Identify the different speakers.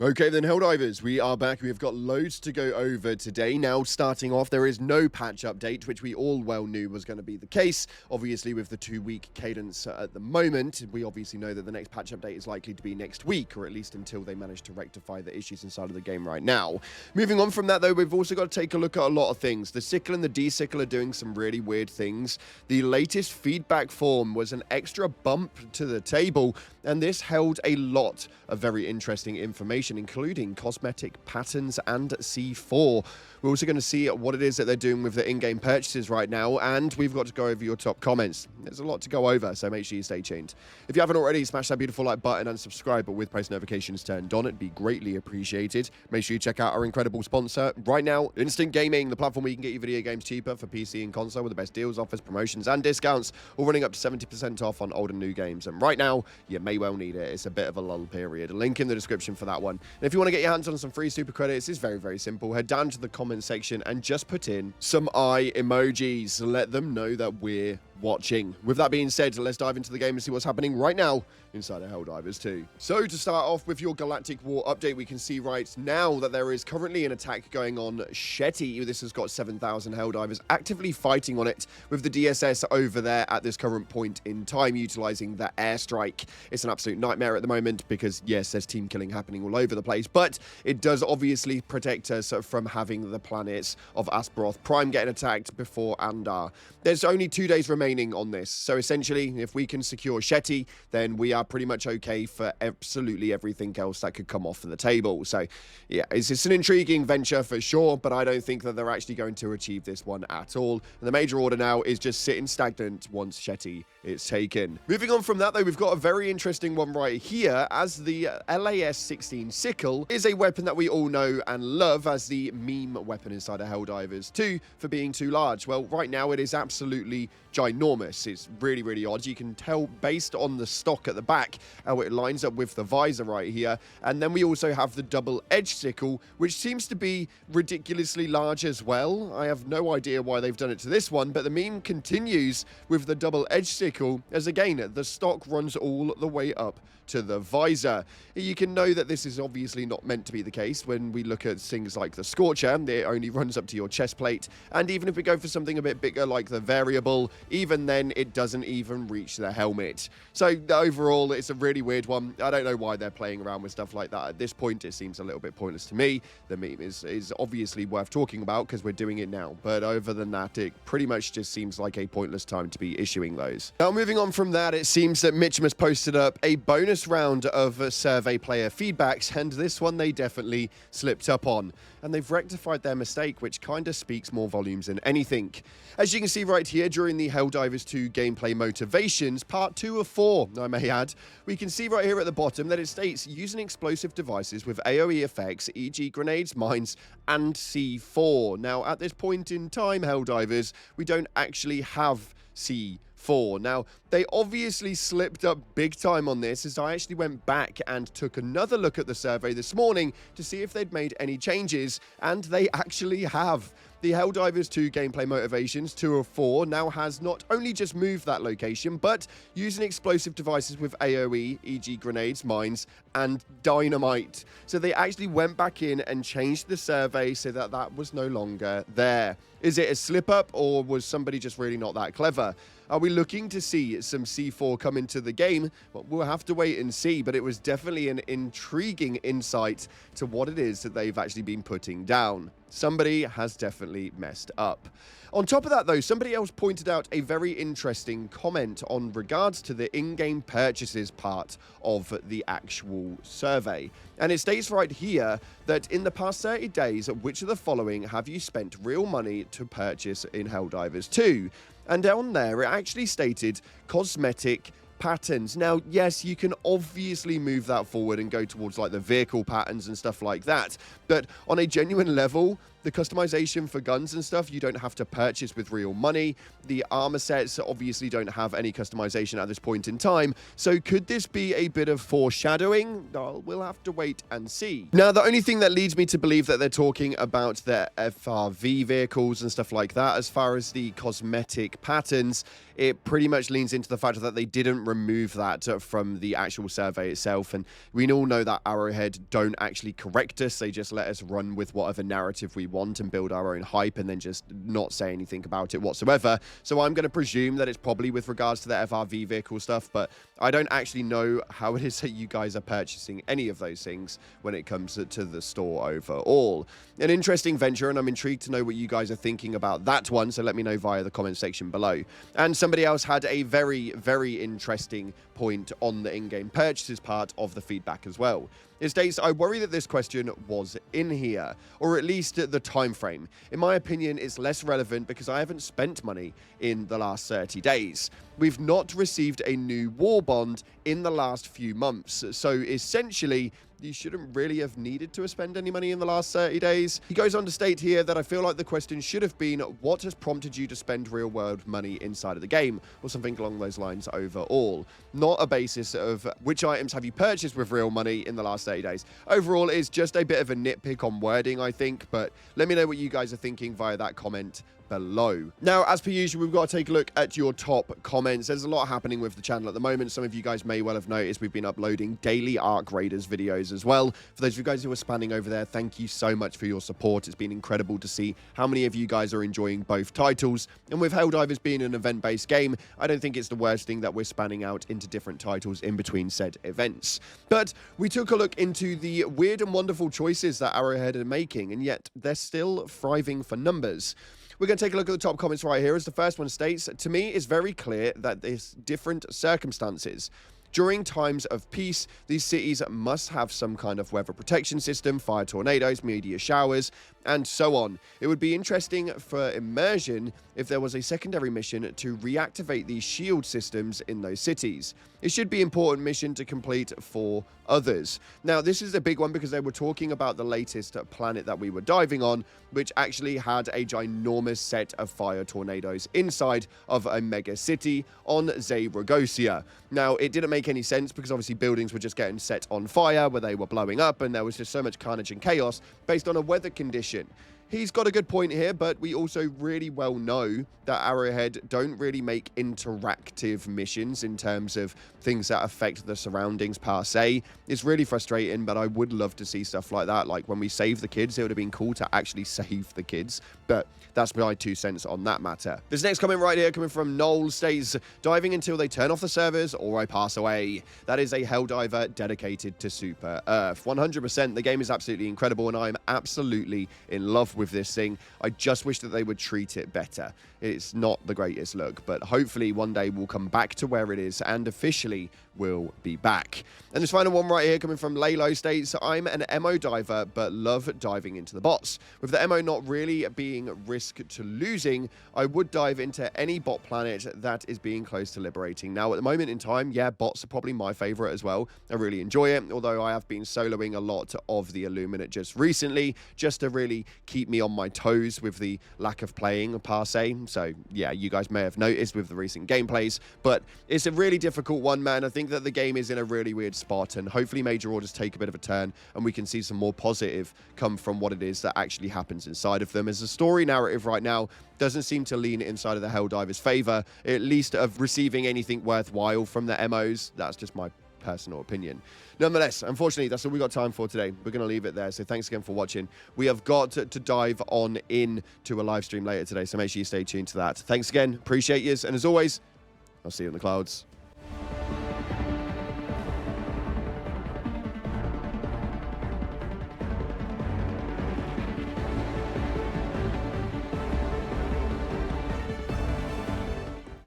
Speaker 1: Okay then, Helldivers, we are back. We've got loads to go over today. Now, starting off, there is no patch update, which we all well knew was going to be the case. Obviously, with the 2-week cadence at the moment, we obviously know that the next patch update is likely to be next week, or at least until they manage to rectify the issues inside of the game right now. Moving on from that, though, we've also got to take a look at a lot of things. The sickle and the de-sickle are doing some really weird things. The latest feedback form was an extra bump to the table, and this held a lot of very interesting information, including cosmetic patterns and C4. We're also going to see what it is that they're doing with the in-game purchases right now, and we've got to go over your top comments. There's a lot to go over, so make sure you stay tuned. If you haven't already, smash that beautiful like button and subscribe, but with post notifications turned on, it'd be greatly appreciated. Make sure you check out our incredible sponsor right now, Instant Gaming, the platform where you can get your video games cheaper for PC and console with the best deals, offers, promotions, and discounts, all running up to 70% off on old and new games. And right now, you may well need it. It's a bit of a lull period. A link in the description for that one. And if you want to get your hands on some free super credits, it's very, very simple. Head down to the comment section and just put in some eye emojis. Let them know that we're watching. With that being said, let's dive into the game and see what's happening right now inside of Helldivers 2. So to start off with your Galactic War update, we can see right now that there is currently an attack going on Shetty. This has got 7,000 Helldivers actively fighting on it, with the DSS over there at this current point in time utilizing the airstrike. It's an absolute nightmare at the moment because, yes, there's team killing happening all over the place, but it does obviously protect us from having the planets of Aspharoth Prime getting attacked before Andar. There's only 2 days remaining on this, so essentially, if we can secure Shetty, then we are pretty much okay for absolutely everything else that could come off the table. So, yeah, it's an intriguing venture for sure, but I don't think that they're actually going to achieve this one at all. And the major order now is just sitting stagnant once Shetty is taken. Moving on from that, though, we've got a very interesting one right here, as the LAS-16 sickle is a weapon that we all know and love as the meme weapon inside of Helldivers 2 for being too large. Well, right now it is absolutely ginormous. It's really, really odd. You can tell based on the stock at the back how it lines up with the visor right here. And then we also have the double-edged sickle, which seems to be ridiculously large as well. I have no idea why they've done it to this one, but the meme continues with the double-edged sickle, as again, the stock runs all the way up to the visor. You can know that this is obviously not meant to be the case when we look at things like the Scorcher. It only runs up to your chest plate, and even if we go for something a bit bigger like the Variable, even then it doesn't even reach the helmet. So overall, it's a really weird one. I don't know why they're playing around with stuff like that. At this point, it seems a little bit pointless to me. The meme is obviously worth talking about because we're doing it now, but other than that, it pretty much just seems like a pointless time to be issuing those. Now, moving on from that, it seems that Mitchum has posted up a bonus round of survey player feedbacks, and this one they definitely slipped up on, and they've rectified their mistake, which kind of speaks more volumes than anything. As you can see right here, during the Helldivers 2 gameplay motivations, part 2 of 4, I may add, we can see right here at the bottom that it states using explosive devices with AoE effects, e.g. grenades, mines, and C4. Now, at this point in time, Helldivers, we don't actually have C4. Now, they obviously slipped up big time on this, as I actually went back and took another look at the survey this morning to see if they'd made any changes, and they actually have. The Helldivers 2 gameplay motivations 2 of 4 now has not only just moved that location, but using explosive devices with AoE, e.g. grenades, mines, and dynamite. So they actually went back in and changed the survey so that that was no longer there. Is it a slip up, or was somebody just really not that clever? Are we looking to see some C4 come into the game? Well, we'll have to wait and see, but it was definitely an intriguing insight to what it is that they've actually been putting down. Somebody has definitely messed up. On top of that, though, somebody else pointed out a very interesting comment on regards to the in-game purchases part of the actual survey. And it states right here that in the past 30 days, which of the following have you spent real money to purchase in Helldivers 2? And down there, it actually stated cosmetic patterns. Now, yes, you can obviously move that forward and go towards like the vehicle patterns and stuff like that, but on a genuine level, the customization for guns and stuff, you don't have to purchase with real money. The armor sets obviously don't have any customization at this point in time. So could this be a bit of foreshadowing? We'll have to wait and see. Now, the only thing that leads me to believe that they're talking about their FRV vehicles and stuff like that, as far as the cosmetic patterns, it pretty much leans into the fact that they didn't remove that from the actual survey itself. And we all know that Arrowhead don't actually correct us. They just let us run with whatever narrative we want and build our own hype and then just not say anything about it whatsoever. So I'm going to presume that it's probably with regards to the FRV vehicle stuff, but I don't actually know how it is that you guys are purchasing any of those things when it comes to the store overall. An interesting venture, and I'm intrigued to know what you guys are thinking about that one, so let me know via the comment section below. And somebody else had a very, very interesting point on the in-game purchases part of the feedback as well. It states, I worry that this question was in here, or at least the time frame. In my opinion, it's less relevant because I haven't spent money in the last 30 days. We've not received a new war bond in the last few months, so essentially, you shouldn't really have needed to spend any money in the last 30 days. He goes on to state here that I feel like the question should have been, what has prompted you to spend real-world money inside of the game, or something along those lines overall. Not a basis of which items have you purchased with real money in the last 30 days. Overall, it's just a bit of a nitpick on wording, I think, but let me know what you guys are thinking via that comment below. Now, as per usual, we've got to take a look at your top comments. There's a lot happening with the channel at the moment. Some of you guys may well have noticed we've been uploading daily Arc Raiders videos as well. For those of you guys who are spanning over there, thank you so much for your support. It's been incredible to see how many of you guys are enjoying both titles. And with Helldivers being an event-based game, I don't think it's the worst thing that we're spanning out into different titles in between said events. But we took a look into the weird and wonderful choices that Arrowhead are making, and yet they're still thriving for numbers. We're going to take a look at the top comments right here. As the first one states, to me, it's very clear that there's different circumstances. During times of peace, these cities must have some kind of weather protection system, fire tornadoes, meteor showers, and so on. It would be interesting for immersion if there was a secondary mission to reactivate these shield systems in those cities. It should be an important mission to complete for others. Now, this is a big one because they were talking about the latest planet that we were diving on, which actually had a ginormous set of fire tornadoes inside of a mega city on Zaragoza. Now, it didn't make any sense because obviously buildings were just getting set on fire where they were blowing up, and there was just so much carnage and chaos based on a weather condition. He's got a good point here, but we also really well know that Arrowhead don't really make interactive missions in terms of things that affect the surroundings per se. It's really frustrating, but I would love to see stuff like that. Like when we save the kids, it would have been cool to actually save the kids, but that's my 2 cents on that matter. This next comment right here coming from Noel states, diving until they turn off the servers or I pass away. That is a Helldiver dedicated to Super Earth. 100%, the game is absolutely incredible, and I am absolutely in love with this thing. I just wish that they would treat it better. It's not the greatest look, but hopefully one day we'll come back to where it is and officially will be back. And this final one right here coming from Laylo states, I'm an MO diver but love diving into the bots. With the MO not really being risk to losing, I would dive into any bot planet that is being close to liberating. Now at the moment in time, yeah, bots are probably my favorite as well. I really enjoy it, although I have been soloing a lot of the Illuminate just recently, just to really keep me on my toes with the lack of playing per se. So yeah, you guys may have noticed with the recent gameplays, but it's a really difficult one, man. I think that the game is in a really weird spot, and hopefully major orders take a bit of a turn and we can see some more positive come from what it is that actually happens inside of them, as the story narrative right now doesn't seem to lean inside of the Helldivers' favor, at least of receiving anything worthwhile from the MOs. That's just my personal opinion. Nonetheless, unfortunately, that's all we got time for today. We're going to leave it there. So thanks again for watching. We have got to dive on in to a live stream later today, so make sure you stay tuned to that. Thanks again. Appreciate you. And as always, I'll see you in the clouds.